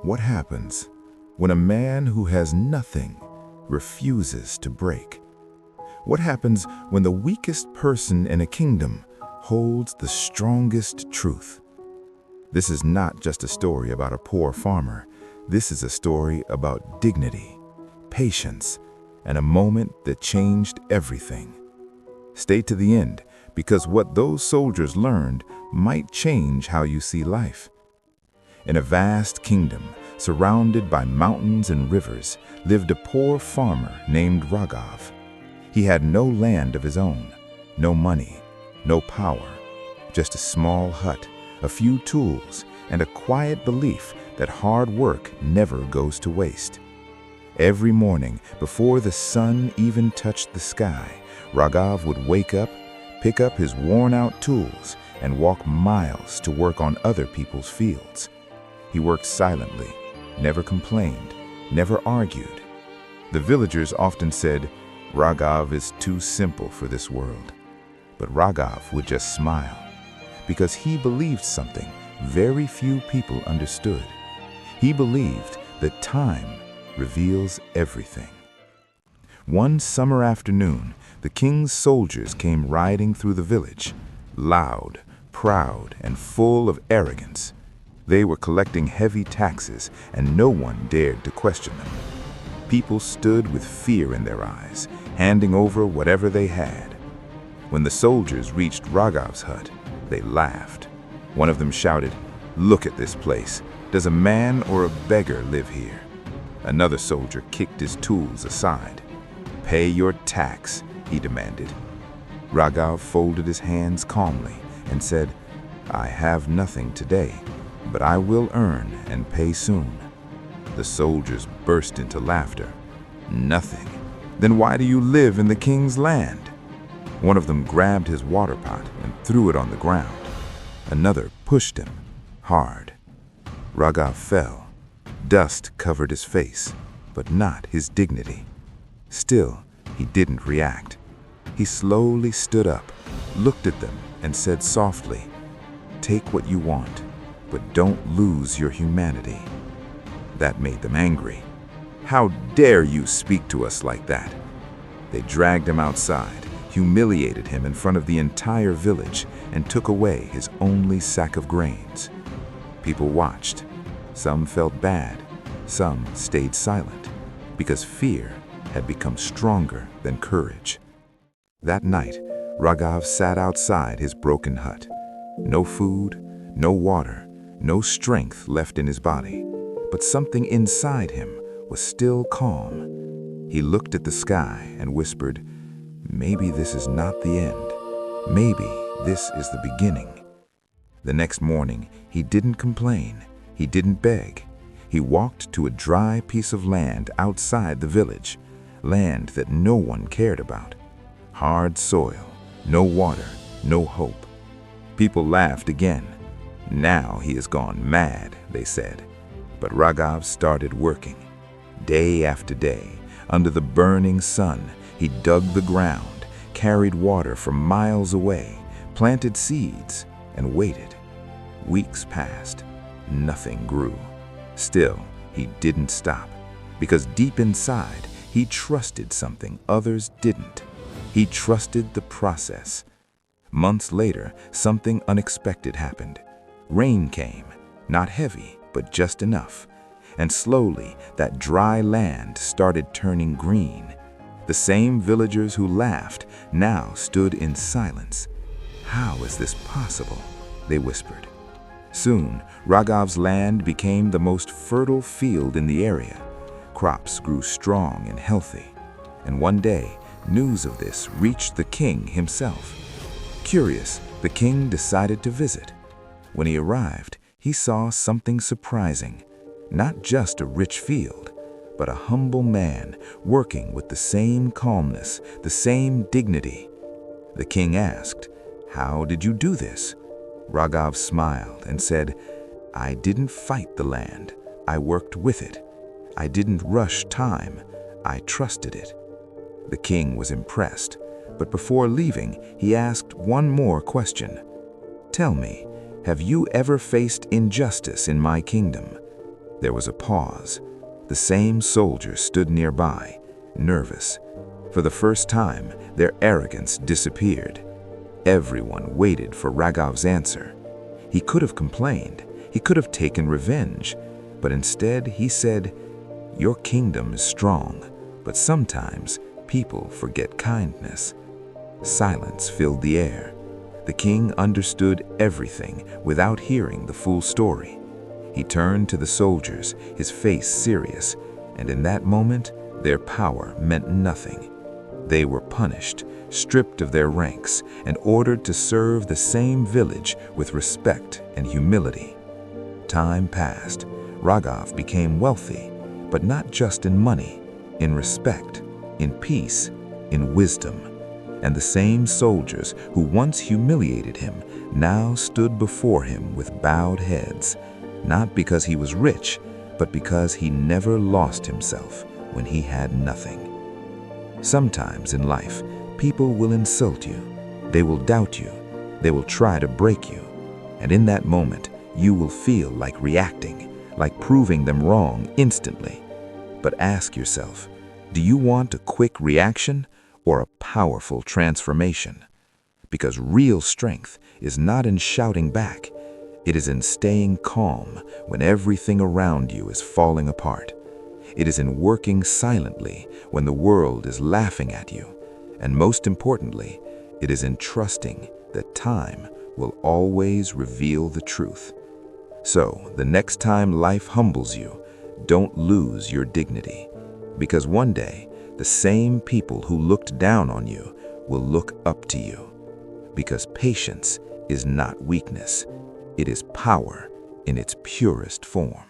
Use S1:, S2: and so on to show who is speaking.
S1: What happens when a man who has nothing refuses to break? What happens when the weakest person in a kingdom holds the strongest truth? This is not just a story about a poor farmer. This is a story about dignity, patience, and a moment that changed everything. Stay to the end, because what those soldiers learned might change how you see life. In a vast kingdom, surrounded by mountains and rivers, lived a poor farmer named Raghav. He had no land of his own, no money, no power, just a small hut, a few tools, and a quiet belief that hard work never goes to waste. Every morning, before the sun even touched the sky, Raghav would wake up, pick up his worn-out tools, and walk miles to work on other people's fields. He worked silently, never complained, never argued. The villagers often said, "Raghav is too simple for this world." But Raghav would just smile, because he believed something very few people understood. He believed that time reveals everything. One summer afternoon, the king's soldiers came riding through the village, loud, proud, and full of arrogance. They were collecting heavy taxes, and no one dared to question them. People stood with fear in their eyes, handing over whatever they had. When the soldiers reached Raghav's hut, they laughed. One of them shouted, "Look at this place. Does a man or a beggar live here?" Another soldier kicked his tools aside. "Pay your tax," he demanded. Raghav folded his hands calmly and said, "I have nothing today, but I will earn and pay soon." The soldiers burst into laughter. "Nothing? Then why do you live in the king's land?" One of them grabbed his water pot and threw it on the ground. Another pushed him hard. Raghav fell. Dust covered his face, but not his dignity. Still, he didn't react. He slowly stood up, looked at them, and said softly, "Take what you want, but don't lose your humanity." That made them angry. "How dare you speak to us like that?" They dragged him outside, humiliated him in front of the entire village, and took away his only sack of grains. People watched. Some felt bad. Some stayed silent, because fear had become stronger than courage. That night, Raghav sat outside his broken hut. No food, no water, no strength left in his body, but something inside him was still calm. He looked at the sky and whispered, "Maybe this is not the end. Maybe this is the beginning." The next morning, he didn't complain. He didn't beg. He walked to a dry piece of land outside the village, land that no one cared about. Hard soil, no water, no hope. People laughed again. "Now he has gone mad," they said. But Raghav started working. Day after day, under the burning sun, he dug the ground, carried water from miles away, planted seeds, and waited. Weeks passed. Nothing grew. Still, he didn't stop, because deep inside, he trusted something others didn't. He trusted the process. Months later, something unexpected happened. Rain came, not heavy, but just enough. And slowly, that dry land started turning green. The same villagers who laughed now stood in silence. "How is this possible?" they whispered. Soon, Raghav's land became the most fertile field in the area. Crops grew strong and healthy. And one day, news of this reached the king himself. Curious, the king decided to visit. When he arrived, he saw something surprising. Not just a rich field, but a humble man working with the same calmness, the same dignity. The king asked, "How did you do this?" Raghav smiled and said, "I didn't fight the land. I worked with it. I didn't rush time. I trusted it." The king was impressed, but before leaving, he asked one more question. "Tell me, have you ever faced injustice in my kingdom?" There was a pause. The same soldiers stood nearby, nervous. For the first time, their arrogance disappeared. Everyone waited for Raghav's answer. He could have complained. He could have taken revenge. But instead, he said, "Your kingdom is strong, but sometimes people forget kindness." Silence filled the air. The king understood everything without hearing the full story. He turned to the soldiers, his face serious, and in that moment, their power meant nothing. They were punished, stripped of their ranks, and ordered to serve the same village with respect and humility. Time passed. Raghav became wealthy, but not just in money, in respect, in peace, in wisdom. And the same soldiers who once humiliated him now stood before him with bowed heads, not because he was rich, but because he never lost himself when he had nothing. Sometimes in life, people will insult you, they will doubt you, they will try to break you, and in that moment, you will feel like reacting, like proving them wrong instantly. But ask yourself, do you want a quick reaction or a powerful transformation? Because real strength is not in shouting back, it is in staying calm when everything around you is falling apart. It is in working silently when the world is laughing at you. And most importantly, it is in trusting that time will always reveal the truth. So, the next time life humbles you, don't lose your dignity. Because one day, the same people who looked down on you will look up to you. Because patience is not weakness, it is power in its purest form.